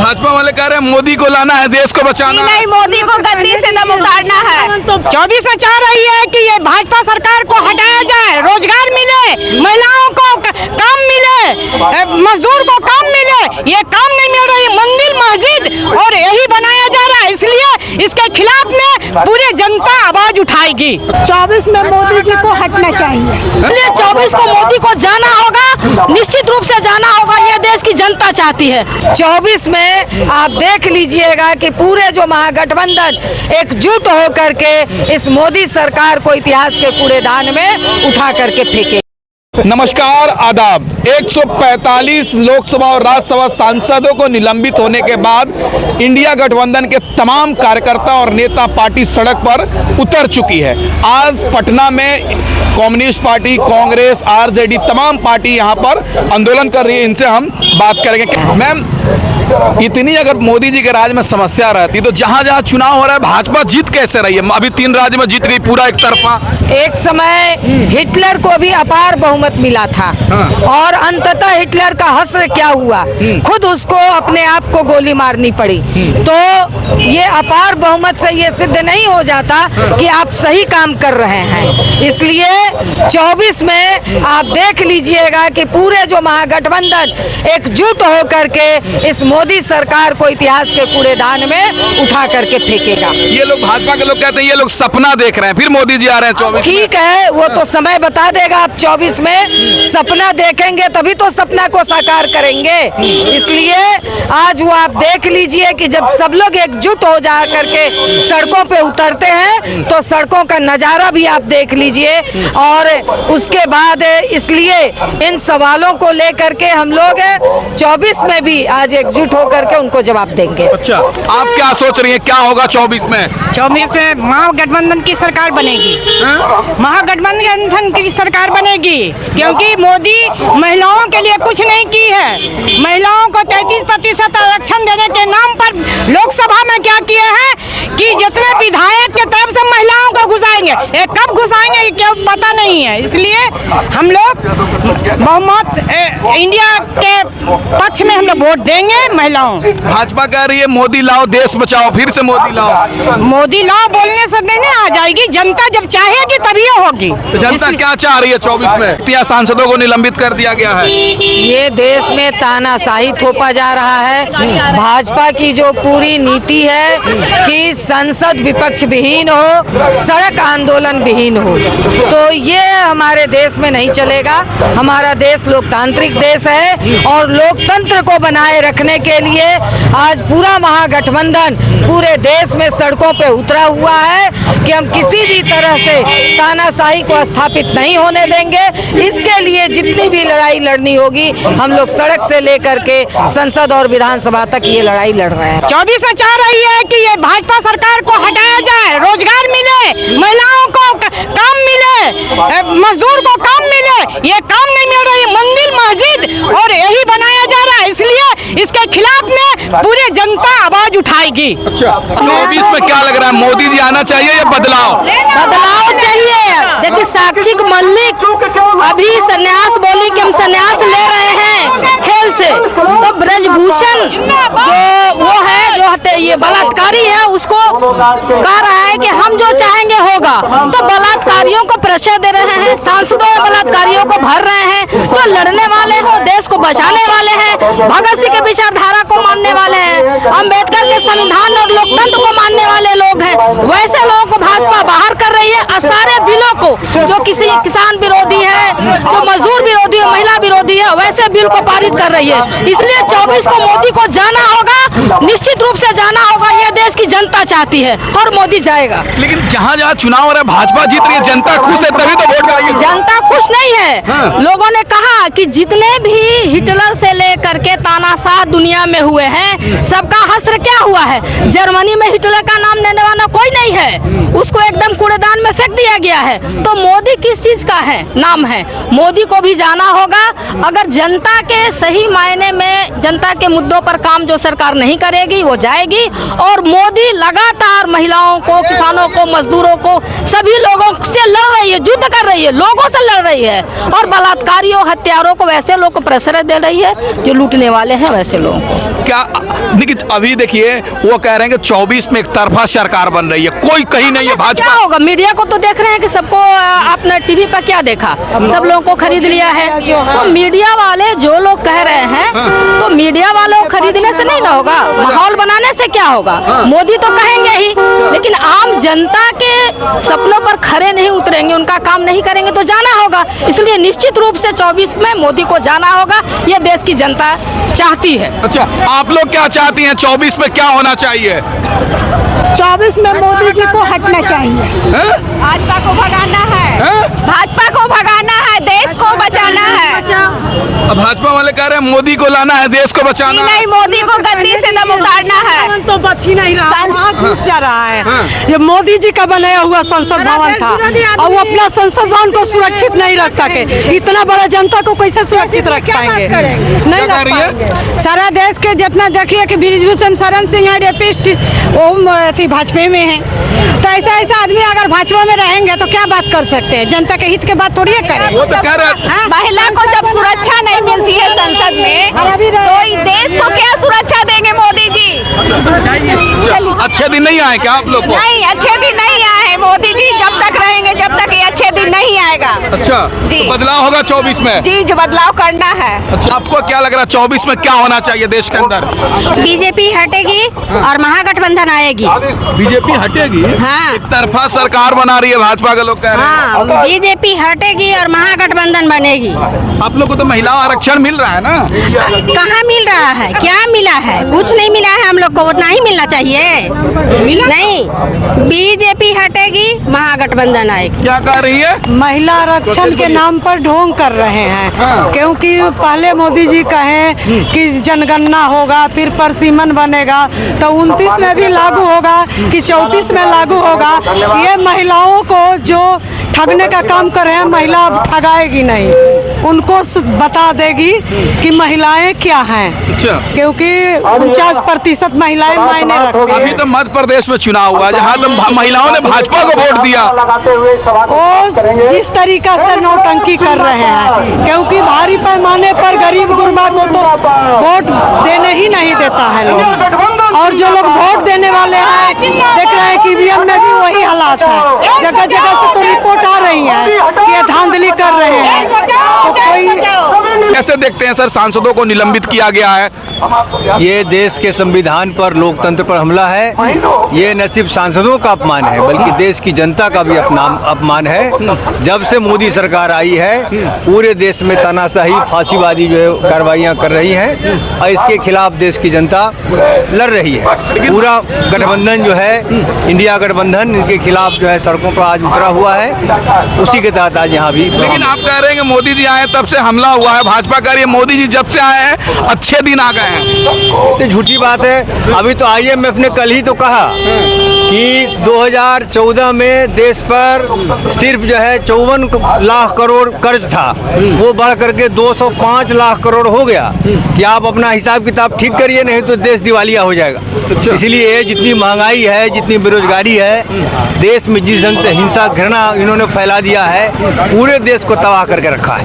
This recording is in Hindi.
भाजपा वाले कह रहे हैं मोदी को लाना है, देश को बचाना है। नहीं, मोदी को गद्दी से दम उतारना है। 24 में चाह रही है कि ये भाजपा सरकार को हटाया जाए, रोजगार मिले, महिलाओं को काम मिले, मजदूर को काम मिले। ये काम नहीं मिल रही, मंदिर मस्जिद और यही बनाया जा रहा है, इसलिए इसके खिलाफ में पूरी जनता आवाज उठाएगी। 24 में मोदी जी को हटना चाहिए। इसलिए 24 को मोदी को जाना होगा, निश्चित रूप से जाना होगा, ये देश की जनता चाहती है। 24 में आप देख लीजिएगा कि पूरे जो महागठबंधन एकजुट होकर के इस मोदी सरकार को इतिहास के कूड़ेदान में उठा करके फेंके। नमस्कार, आदाब। 145 लोकसभा और राज्यसभा सांसदों को निलंबित होने के बाद इंडिया गठबंधन के तमाम कार्यकर्ता और नेता पार्टी सड़क पर उतर चुकी है। आज पटना में कम्युनिस्ट पार्टी, कांग्रेस, आरजेडी तमाम पार्टी यहां पर आंदोलन कर रही है। इनसे हम बात करेंगे। मैम, इतनी अगर मोदी जी के राज में समस्या रहती तो जहां जहां चुनाव हो रहा है भाजपा जीत कैसे रही है? अभी 3 राज्य में जीत गई, पूरा एक तरफा। एक समय हिटलर को भी अपार बहुमत मिला था। और अंततः हिटलर का हश्र क्या हुआ, खुद उसको अपने आप को गोली मारनी पड़ी। तो ये अपार बहुमत से ये सिद्ध नहीं हो जाता कि आप सही काम कर रहे हैं। इसलिए 24 में आप देख लीजिएगा कि पूरे जो महागठबंधन एकजुट होकर के इस मोदी सरकार को इतिहास के कूड़ेदान में उठा करके फेंकेगा। ये लोग भाजपा के लोग कहते हैं ये लोग सपना देख रहे हैं, फिर मोदी जी आ रहे हैं 24। ठीक है, वो तो समय बता देगा। आप 24 में सपना देखेंगे तभी तो सपना को साकार करेंगे। इसलिए आज वो आप देख लीजिए कि जब सब लोग एकजुट हो जा करके सड़कों पे उतरते हैं तो सड़कों का नजारा भी आप देख लीजिए। और उसके बाद इसलिए इन सवालों को लेकर के हम लोग 24 में भी आज एकजुट होकर के उनको जवाब देंगे। अच्छा, आप क्या सोच रही हैं, क्या होगा 24 में? 24 में महागठबंधन की सरकार बनेगी। महागठबंधन की सरकार बनेगी क्योंकि मोदी महिलाओं के लिए कुछ नहीं की है। महिलाओं को 33% आरक्षण देने के नाम पर लोकसभा में क्या किए हैं कि जितने विधायक के तरफ से महिलाओं को घुसाएंगे, ये कब घुसाएंगे ये क्या पता नहीं है। इसलिए हम लोग बहुमत इंडिया के पक्ष में हम लोग वोट देंगे महिलाओं। भाजपा कह रही है मोदी लाओ, देश बचाओ, फिर से मोदी लाओ। मोदी लाओ बोलने से नहीं आ जाएगी, जनता जब चाहेगी तभी होगी। तो जनता क्या चाह रही है 24 में? इतने सांसदों को निलंबित कर दिया गया है। ये देश में तानाशाही थोपा जा रहा है। भाजपा की जो पूरी नीति है कि संसद विपक्ष विहीन हो, सड़क आंदोलन विहीन हो, तो ये हमारे देश में नहीं चलेगा। हमारा देश लोकतांत्रिक देश है और लोकतंत्र को बनाए रखने के लिए आज पूरा महागठबंधन पूरे देश में सड़कों पे उतरा हुआ है कि हम किसी भी तरह से तानाशाही को स्थापित नहीं होने देंगे। इसके लिए जितनी भी लड़ाई लड़नी होगी हम लोग सड़क से लेकर के संसद और विधानसभा तक ये लड़ाई लड़ रहे हैं। 24 में चाह रही है कि ये भाजपा सरकार को हटाया जाए, रोजगार मिले, महिलाओं को काम मिले, मजदूर को काम मिले। ये काम नहीं मिल रही, मंदिर मस्जिद और यही बनाया जा रहा है, इसलिए इसके खिलाफ में पूरी जनता आवाज उठाएगी। अच्छा, 24 में क्या लग रहा है, मोदी जी आना चाहिए या बदलाव? बदलाव चाहिए। देखिए साक्षी मल्लिक अभी संन्यास बोली कि हम संन्यास ले रहे हैं खेल से, तो ब्रजभूषण जो वो है जो ये बलात्कारी है उसको कह रहा है कि हम जो चाहेंगे होगा। तो बलात्कारियों को प्रेशर दे रहे हैं, सांसदों में बलात्कारियों को भर रहे हैं। जो लड़ने वाले हो, देश को बचाने वाले हैं, भगत सिंह के विचारधारा को मानने वाले हैं, अम्बेडकर के संविधान और लोकतंत्र को मानने वाले लोग हैं, वैसे लोगों को भाजपा बाहर कर रही है। सारे बिलों को जो किसी किसान विरोधी है, जो मजदूर विरोधी है, महिला विरोधी है, वैसे बिल को पारित कर रही है। इसलिए 24 को मोदी को जाना होगा, निश्चित रूप से जाना होगा, ये देश की जनता चाहती है और मोदी जाएगा। लेकिन जहाँ जहाँ चुनाव हो रहा है भाजपा जीत रही है, जनता खुश है तभी तो वोट करेगी। जनता खुश नहीं है। लोगों ने कहा कि जितने भी हिटलर से लेकर के तानाशाह दुनिया में हुए हैं सबका हश्र क्या हुआ है। जर्मनी में हिटलर का नाम लेने वाला कोई नहीं है, उसको एकदम कूड़ेदान में फेंक दिया गया है। तो मोदी किस चीज का है नाम है, मोदी को भी जाना होगा। अगर जनता के सही मायने में जनता के मुद्दों पर काम जो सरकार नहीं करेगी वो जाएगी और मोदी लगातार महिलाओं को, किसानों को, मजदूरों को, सभी लोगों से लड़ रही है, युद्ध कर रही है, लोगों से लड़ रही है, और बलात्कारियों, हत्यारों को, वैसे लोग को प्रश्रय दे रही है जो लूटने वाले हैं वैसे लोगों को। क्या देखिए अभी देखिए वो कह रहे हैं कि 24 में एक तरफा सरकार बन रही है, कोई कहीं नहीं है। क्या भाजपा होगा? मीडिया को तो देख रहे हैं कि सबको आपने टीवी पर क्या देखा, सब लोगों को खरीद लिया है। तो मीडिया वाले जो लोग कह रहे हैं, तो मीडिया वालों को खरीदने से नहीं ना होगा, माहौल बनाने से क्या होगा? मोदी तो कहेंगे ही, लेकिन आम जनता के सपनों पर खरे नहीं उतरेंगे, उनका काम नहीं करेंगे तो जाना होगा। इसलिए निश्चित रूप से 24 में मोदी को जाना होगा, ये देश की जनता चाहती है। अच्छा, आप लोग क्या चाहती हैं? 24 में क्या होना चाहिए? 24 में मोदी जी को हटना चाहिए। भाजपा को भगाना है, भाजपा को भगाना है, देश को बचाना है। अब भाजपा वाले कह रहे हैं मोदी को लाना है, देश को बचाना है। नहीं, मोदी को गद्दी से दम उतारना है। तो बच ही नहीं रहा, वहाँ घुस जा रहा है। ये मोदी जी का बनाया हुआ संसद भवन था, और वो अपना संसद भवन को सुरक्षित नहीं रख सके। इतना बड़ा जनता को कैसे सुरक्षित रख पाएंगे? नहीं क्या कह रही है? सारा देश के जितना देखिए कि बृजभूषण शरण सिंह रेपिस्ट वो भाजपा में है, तो ऐसा आदमी अगर भाजपा में रहेंगे तो क्या बात कर सकते हैं? जनता के हित के बात थोड़ी करें। वो तो कह रहे हैं महिला को जब सुरक्षा नहीं मिलती है संसद में, तो इस देश को क्या सुरक्षा देंगे मोदी जी? अच्छे दिन नहीं आए क्या आप लोग को? नहीं, अच्छे दिन नहीं आए हैं मोदी जी, जब तक रहेंगे, जब तक ये अच्छे दिन नहीं आएगा। अच्छा, जी। तो बदलाव होगा 24 में? जी, जो बदलाव करना है। अच्छा, आपको क्या लग रहा है 24 में क्या होना चाहिए देश के अंदर? बीजेपी हटेगी और महागठबंधन आएगी। बीजेपी हटेगी? हाँ। एक तरफा सरकार बना रही है भाजपा के लोग कह रहे हैं। हाँ, बीजेपी हटेगी और महागठबंधन बनेगी। आप लोग को तो महिला आरक्षण मिल रहा है ना? कहाँ मिल रहा है? क्या मिला है? कुछ नहीं मिला है हम लोग को, उतना ही मिलना चाहिए। नहीं, बीजेपी हटेगी, महागठबंधन आएगी। क्या कह रही है? महिला आरक्षण के नाम पर ढोंग कर रहे हैं, क्योंकि पहले मोदी जी कहें कि जनगणना होगा, फिर परसीमन बनेगा, तो 29 में भी लागू होगा कि 34 में लागू होगा। ये महिलाओं को जो ठगने का काम कर रहे हैं, महिला अब ठगाएगी नहीं, उनको बता देगी कि महिलाएं क्या हैं। अच्छा, क्योंकि 49% महिलाएं मायने रखती अभी हैं। तो मध्य प्रदेश में चुनाव हुआ जहाँ तो महिलाओं ने भाजपा को वोट दिया। वो जिस तरीका से नौटंकी कर रहे हैं, क्योंकि भारी पैमाने पर गरीब गुरबा को तो वोट देने ही नहीं देता है लोग, और जो लोग वोट देने वाले हैं देख रहे हैं कि ईवीएम में भी वही हालात है। जगह जगह से तो रिपोर्ट आ रही है कि ये धांधली कर रहे हैं। तो कोई कैसे देखते हैं सर, सांसदों को निलंबित किया गया है? ये देश के संविधान पर, लोकतंत्र पर हमला है। ये न सिर्फ सांसदों का अपमान है, बल्कि देश की जनता का भी अपमान है। जब से मोदी सरकार आई है, पूरे देश में तानाशाही, फांसीवादी जो है कार्रवाइयाँ कर रही हैं, और इसके खिलाफ देश की जनता लड़ रही है। पूरा गठबंधन जो है, इंडिया गठबंधन, इनके खिलाफ जो है सड़कों पर आज उतरा हुआ है। उसी के तहत आज यहाँ भी। लेकिन आप कह रहे हैं कि मोदी जी आए तब से हमला हुआ है, भाजपा कह रही है मोदी जी जब से आए हैं अच्छे दिन आ गए हैं। तो झूठी बात है। अभी तो IMF ने कल ही तो कहा कि 2014 में देश पर सिर्फ जो है 54 लाख करोड़ कर्ज था, वो बढ़ करके 205 लाख करोड़ हो गया। कि आप अपना हिसाब किताब ठीक करिए, नहीं तो देश दिवालिया हो जाएगा। इसलिए जितनी महंगाई है, जितनी बेरोजगारी है, देश में जिस ढंग से हिंसा घृणा इन्होंने फैला दिया है, पूरे देश को तबाह करके रखा है।